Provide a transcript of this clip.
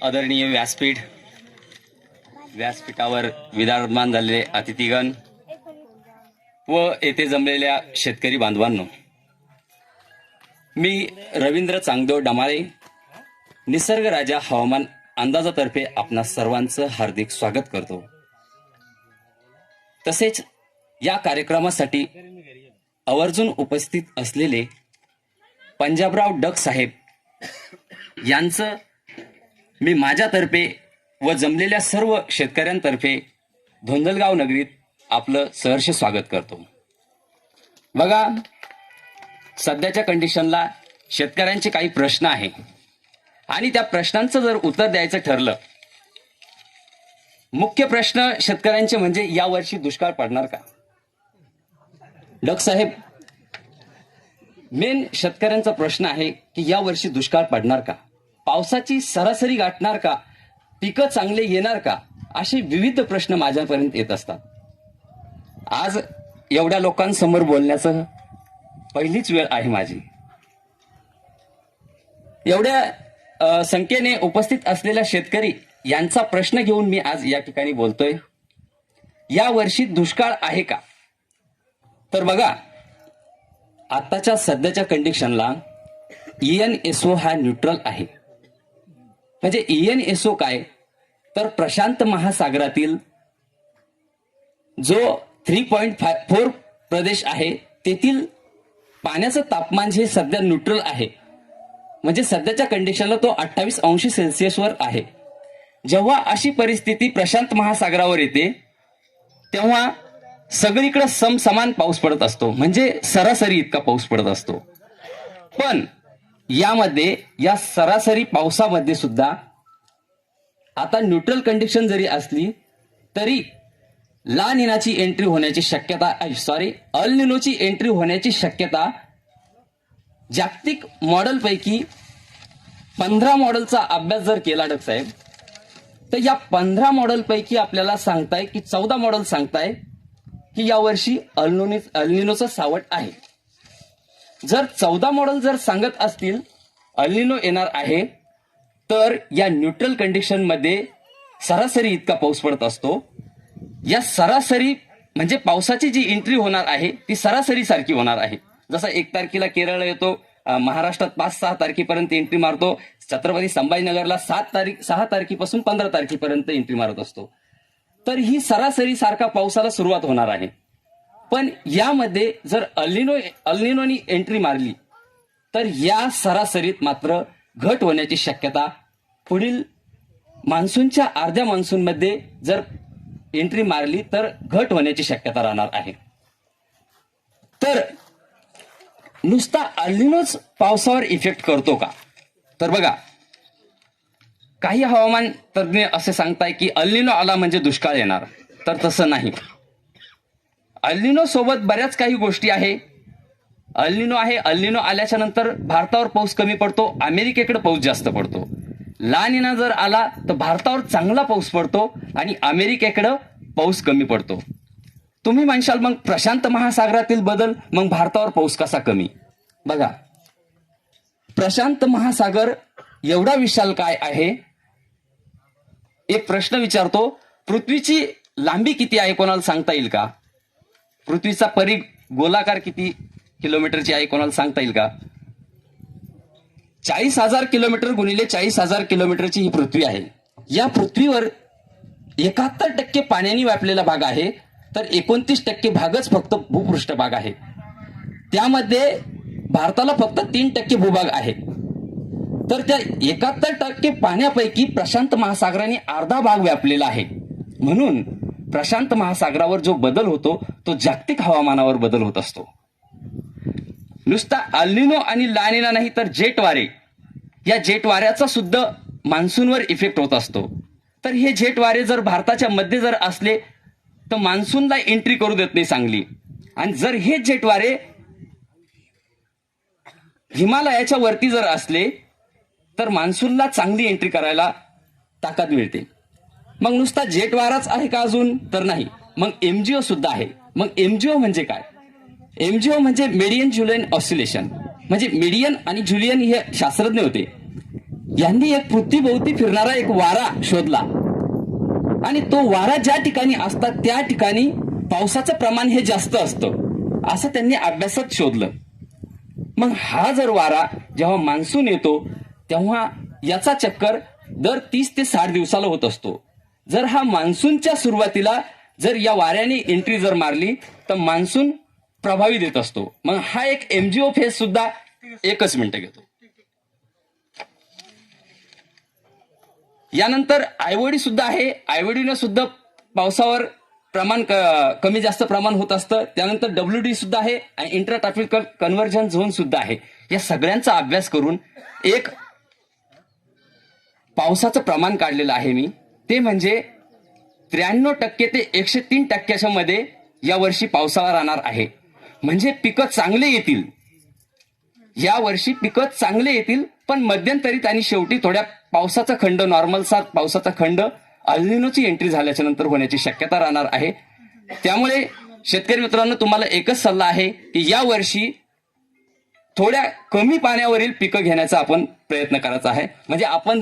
आदरणीय व्यासपीठावर विराजमान झालेले अतिथीगण व येथे जमलेल्या शेतकरी बांधवांनो, मी रवींद्र चांगदेव डमाळे, निसर्ग राजा हवामान अंदाजातर्फे आपणा सर्वांचं हार्दिक स्वागत करतो। तसेच या कार्यक्रमासाठी आवर्जून उपस्थित असलेले पंजाबराव डक साहेब यांचं मी माझ्यातर्फे व जमलेल्या सर्व शेतकऱ्यांतर्फे धोंदलगाव नगरीत आपलं सहर्ष स्वागत करतो। बघा, सध्याच्या कंडिशनला शेतकऱ्यांचे काही प्रश्न आहे आणि त्या प्रश्नांचं जर उत्तर द्यायचं ठरलं, मुख्य प्रश्न शेतकऱ्यांचे म्हणजे यावर्षी दुष्काळ पडणार का? डक साहेब, मेन शेतकऱ्यांचा प्रश्न आहे की यावर्षी दुष्काळ पडणार का, पावसाची सरासरी गाठणार का, पिकं चांगले येणार का, असे विविध प्रश्न माझ्यापर्यंत येत असतात। आज एवढ्या लोकांसमोर बोलण्याचं पहिलीच वेळ आहे माझी। एवढ्या संख्येने उपस्थित असलेल्या शेतकरी यांचा प्रश्न घेऊन मी आज या ठिकाणी बोलतोय। या वर्षी दुष्काळ आहे का? तर बघा, आताच्या सध्याच्या कंडिशनला ENSO हा न्यूट्रल आहे। म्हणजे ENSO काय, तर प्रशांत महासागरातील जो 3.4 प्रदेश आहे तेथील पाण्याचं तापमान जे सध्या न्यूट्रल आहे, म्हणजे सध्याच्या कंडिशनला तो 28 अंश सेल्सिअसवर आहे। जेव्हा अशी परिस्थिती प्रशांत महासागरावर येते तेव्हा सगळीकडे समसमान पाऊस पडत असतो, म्हणजे सरासरी इतका पाऊस पडत असतो। पण यामध्ये या सरासरी पावसामध्ये सुद्धा आता न्यूट्रल कंडिशन जरी असली तरी ला निनाची एंट्री होण्याची शक्यता अल निनोची एंट्री होण्याची शक्यता जागतिक मॉडेल पैकी 15 मॉडेलचा अभ्यास जर केला डक साहेब, तर या 15 मॉडेल पैकी आपल्याला सांगताय की 14 मॉडेल सांगताय की यावर्षी अल निनोचं सावट आहे। जर 14 मॉडेल जर सांगत असतील अल निनो येणार आहे, तर या न्यूट्रल कंडिशन मध्ये सरासरी इतका पाऊस पडत असतो। या सरासरी म्हणजे पावसाची जी एंट्री होणार आहे ती सरासरी सारखी होणार आहे। जसा 1 तारखेला केरळ येतो, महाराष्ट्रात 5-6 तारखेपर्यंत एंट्री मारतो, छत्रपती संभाजीनगरला 6 तारखेपासून 15 तारखेपर्यंत एंट्री मारत असतो। तर ही सरासरी सारखा पावसाला सुरुवात होणार आहे। पण यामध्ये जर अल निनोनी एंट्री मारली तर या सरासरीत मात्र घट होण्याची शक्यता, पुढील मान्सूनच्या अर्ध्या मान्सूनमध्ये जर एंट्री मारली तर घट होण्याची शक्यता राहणार आहे। तर नुसता अल निनोच पावसावर इफेक्ट करतो का? तर बघा, काही हवामान तज्ञ असे सांगताय की अल निनो आला म्हणजे दुष्काळ येणार, तर तसं नाही। अल निनो सोबत बऱ्याच काही गोष्टी आहे। अल निनो आहे, अल निनो आल्याच्या नंतर भारतावर पाऊस कमी पडतो, अमेरिकेकडे पाऊस जास्त पडतो। ला निना जर आला तर भारतावर चांगला पाऊस पडतो आणि अमेरिकेकडे पाऊस कमी पडतो। तुम्ही म्हणशाल मग प्रशांत महासागरातील बदल, मग भारतावर पाऊस कसा कमी? बघा, प्रशांत महासागर एवढा विशाल काय आहे? एक प्रश्न विचारतो, पृथ्वीची लांबी किती आहे कोणाला सांगता येईल का? पृथ्वीचा गोलाकार किती किलोमीटरची आहे कोणाला सांगता येईल का? 40,000 किलोमीटर गुणिले 40,000 किलोमीटरची ही पृथ्वी आहे। या पृथ्वीवर 71% पाण्याने व्यापलेला भाग आहे, तर 29% भागच फक्त भूपृष्ठ भाग आहे। त्यामध्ये भारताला फक्त 3% भूभाग आहे। तर त्या 71% पाण्यापैकी प्रशांत महासागराने अर्धा भाग व्यापलेला आहे। म्हणून प्रशांत महासागरावर जो बदल होतो तो जागतिक हवामानावर बदल होत असतो। नुसता अल निनो आणि ला निना नाही तर जेट वारे, या जेट वाऱ्याचा सुद्धा मान्सूनवर इफेक्ट होत असतो। तर हे जेट वारे जर भारताच्या मध्ये जर असले तर मान्सूनला एंट्री करू देत नाही चांगली, आणि जर हे जेट वारे हिमालयाच्या वरती जर असले तर मान्सूनला चांगली एंट्री करायला ताकद मिळते। मग नुसता जेट वाराच आहे का अजून? तर नाही, मग MGO सुद्धा आहे। मग MGO म्हणजे काय? MGO म्हणजे मेडियन जुलियन ऑसिलेशन, म्हणजे मेडियन आणि जुलियन हे शास्त्रज्ञ होते। यांनी एक पृथ्वीभोवती फिरणारा एक वारा शोधला आणि तो वारा ज्या ठिकाणी असतात त्या ठिकाणी पावसाचं प्रमाण हे जास्त असतं असं त्यांनी अभ्यासात शोधलं. मग हा जर वारा जेव्हा मान्सून येतो तेव्हा याचा चक्कर दर 30 ते 60 दिवसाला होत असतो. जर हा मान्सूनच्या सुरुवातीला जर या वाऱ्याने एंट्री जर मारली तर मान्सून प्रभावी देत असतो. मग हा एक एमजीओ फेज सुद्धा एकच मिनिट घेतो. यानंतर आयओडी सुद्धा आहे. आयओडीनं सुद्धा पावसावर प्रमाण कमी जास्त प्रमाण होत असतं. त्यानंतर डब्ल्यूडी सुद्धा आहे आणि इंट्रा ट्रॉपिकल कन्व्हर्जन झोन सुद्धा आहे. या सगळ्यांचा अभ्यास करून एक पावसाचं प्रमाण काढलेलं आहे मी. ते म्हणजे 93% ते 103% मध्ये यावर्षी पावसाळा राहणार आहे. म्हणजे पिकं चांगले येतील. या वर्षी पिकं चांगले येतील, पण मध्यंतरीत आणि शेवटी थोड्या पावसाचा खंड नॉर्मलचा पावसाचा खंड अल्निनोची एंट्री झाल्याच्या नंतर होण्याची शक्यता राहणार आहे. त्यामुळे शेतकरी मित्रांनो तुम्हाला एकच सल्ला आहे की या वर्षी थोड्या कमी पाण्यावरील पिकं घेण्याचा आपण प्रयत्न करायचा आहे. म्हणजे आपण